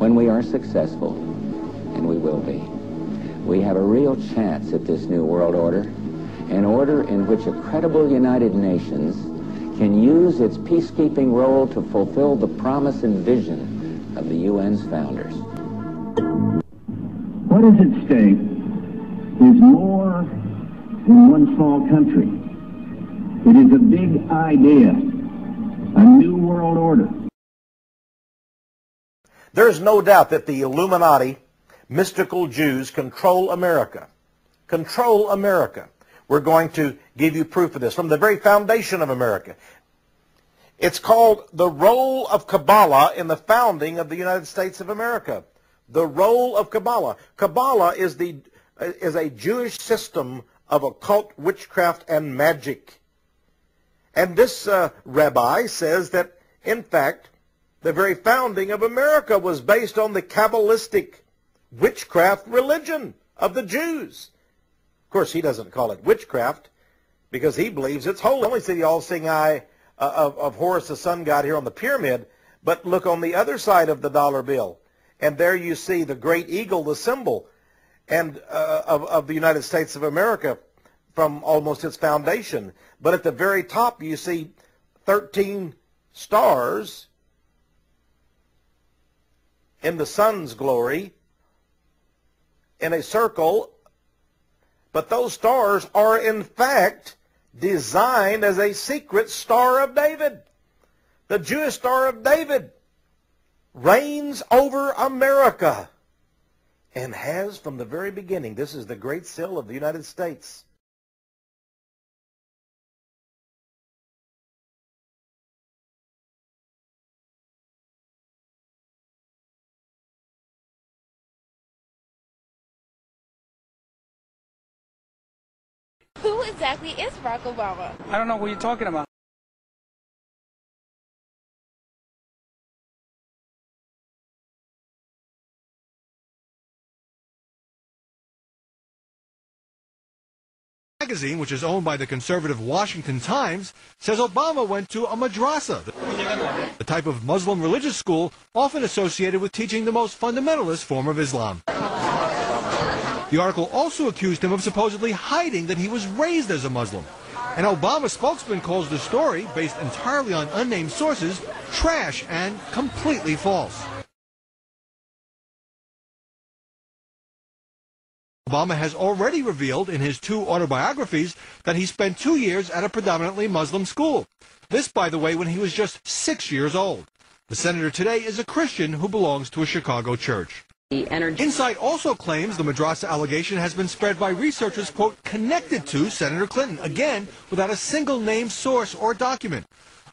When we are successful, and we will be, we have a real chance at this new world order, an order in which a credible United Nations can use its peacekeeping role to fulfill the promise and vision of the UN's founders. What is at stake is more than one small country. It is a big idea, a new world order. There is no doubt that the Illuminati, mystical Jews, control America. Control America. We're going to give you proof of this from the very foundation of America. It's called the role of Kabbalah in the founding of the United States of America. The role of Kabbalah. Kabbalah is a Jewish system of occult witchcraft and magic. And this rabbi says that, in fact, the very founding of America was based on the Kabbalistic witchcraft religion of the Jews. Of course, he doesn't call it witchcraft because he believes it's holy. Only see the all-seeing eye of Horus, the sun god, here on the pyramid, but look on the other side of the dollar bill, and there you see the great eagle, the symbol and of the United States of America from almost its foundation. But at the very top, you see 13 stars in the sun's glory in a circle, but those stars are in fact designed as a secret Star of David. The Jewish Star of David reigns over America and has from the very beginning. This is the Great Seal of the United States. Who exactly is Barack Obama? I don't know what you're talking about. Magazine, which is owned by the conservative Washington Times, says Obama went to a madrasa, the type of Muslim religious school often associated with teaching the most fundamentalist form of Islam. The article also accused him of supposedly hiding that he was raised as a Muslim. An Obama spokesman calls the story, based entirely on unnamed sources, trash and completely false. Obama has already revealed in his 2 autobiographies that he spent 2 years at a predominantly Muslim school. This, by the way, when he was just 6 years old. The senator today is a Christian who belongs to a Chicago church. Insight also claims the madrasa allegation has been spread by researchers, quote, connected to Senator Clinton, again, without a single named source or document.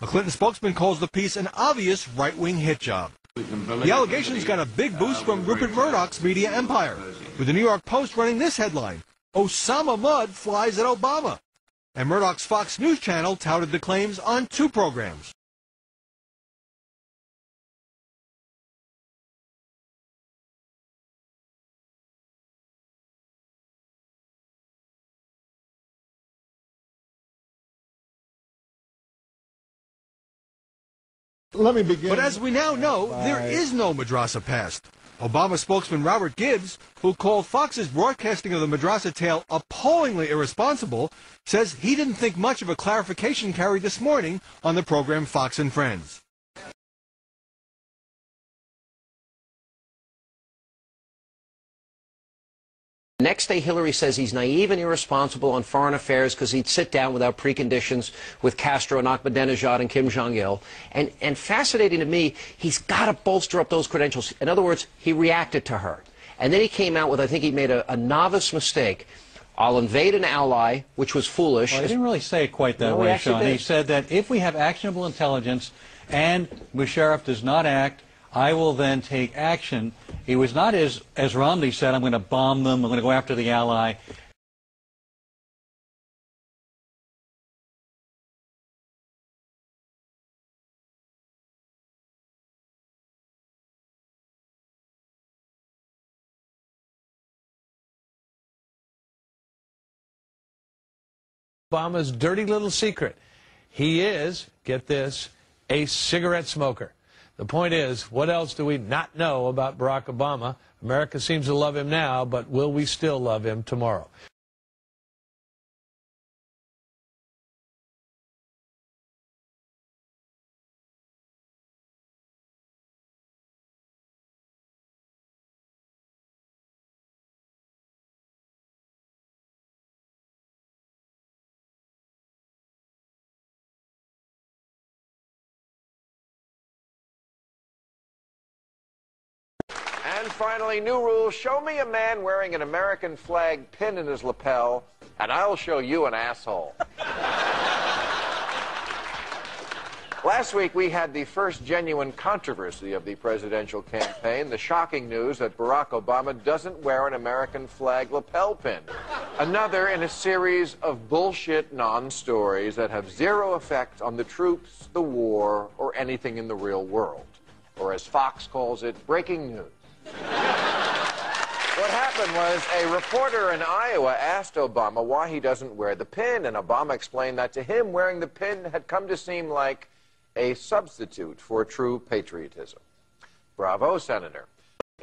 A Clinton spokesman calls the piece an obvious right-wing hit job. The allegations got a big boost from Rupert Murdoch's media empire, with the New York Post running this headline, Osama Mud flies at Obama. And Murdoch's Fox News channel touted the claims on 2 programs. Let me begin. But as we now know, there is no madrasa past. Obama spokesman Robert Gibbs, who called Fox's broadcasting of the madrasa tale appallingly irresponsible, says he didn't think much of a clarification carried this morning on the program Fox and Friends. Next day, Hillary says he's naive and irresponsible on foreign affairs because he'd sit down without preconditions with Castro and Ahmadinejad and Kim Jong-il. And fascinating to me, he's got to bolster up those credentials. In other words, he reacted to her. And then he came out with, I think he made a novice mistake. I'll invade an ally, which was foolish. Well, he didn't really say it quite that way, Sean. He said that if we have actionable intelligence and Musharraf does not act, I will then take action. He was not, as Romney said, I'm going to bomb them, I'm going to go after the ally. Obama's dirty little secret. He is, get this, a cigarette smoker. The point is, what else do we not know about Barack Obama? America seems to love him now, but will we still love him tomorrow? And finally, new rule. Show me a man wearing an American flag pin in his lapel, and I'll show you an asshole. Last week, we had the first genuine controversy of the presidential campaign, the shocking news that Barack Obama doesn't wear an American flag lapel pin. Another in a series of bullshit non-stories that have zero effect on the troops, the war, or anything in the real world. Or as Fox calls it, breaking news. What happened was a reporter in Iowa asked Obama why he doesn't wear the pin, and Obama explained that to him wearing the pin had come to seem like a substitute for true patriotism. Bravo, Senator.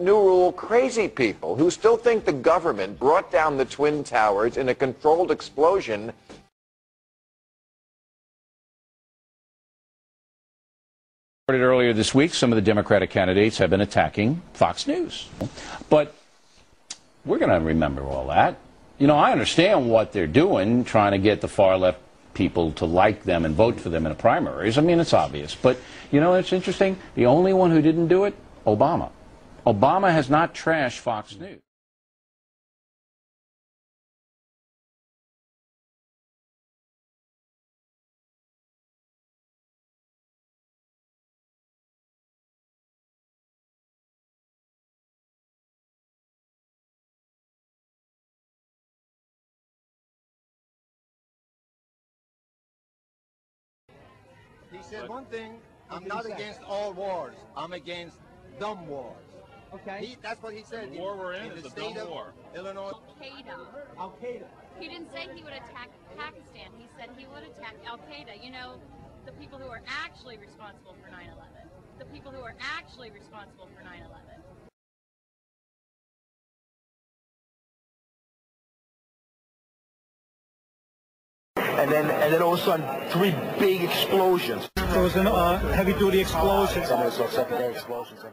New rule, crazy people who still think the government brought down the Twin Towers in a controlled explosion Earlier this week, some of the Democratic candidates have been attacking Fox News. But we're going to remember all that. You know, I understand what they're doing, trying to get the far-left people to like them and vote for them in the primaries. I mean, it's obvious. But, you know, it's interesting. The only one who didn't do it, Obama. Obama has not trashed Fox News. He said one thing, I'm not against all wars. I'm against dumb wars. Okay. That's what he said. The war we're in is the a state dumb of war. Illinois. Al-Qaeda. He didn't say he would attack Pakistan. He said he would attack Al-Qaeda. You know, the people who are actually responsible for 9/11. The people who are actually responsible for 9/11. And then all of a sudden, 3 big explosions. There was a heavy-duty explosion. Some of the secondary explosions.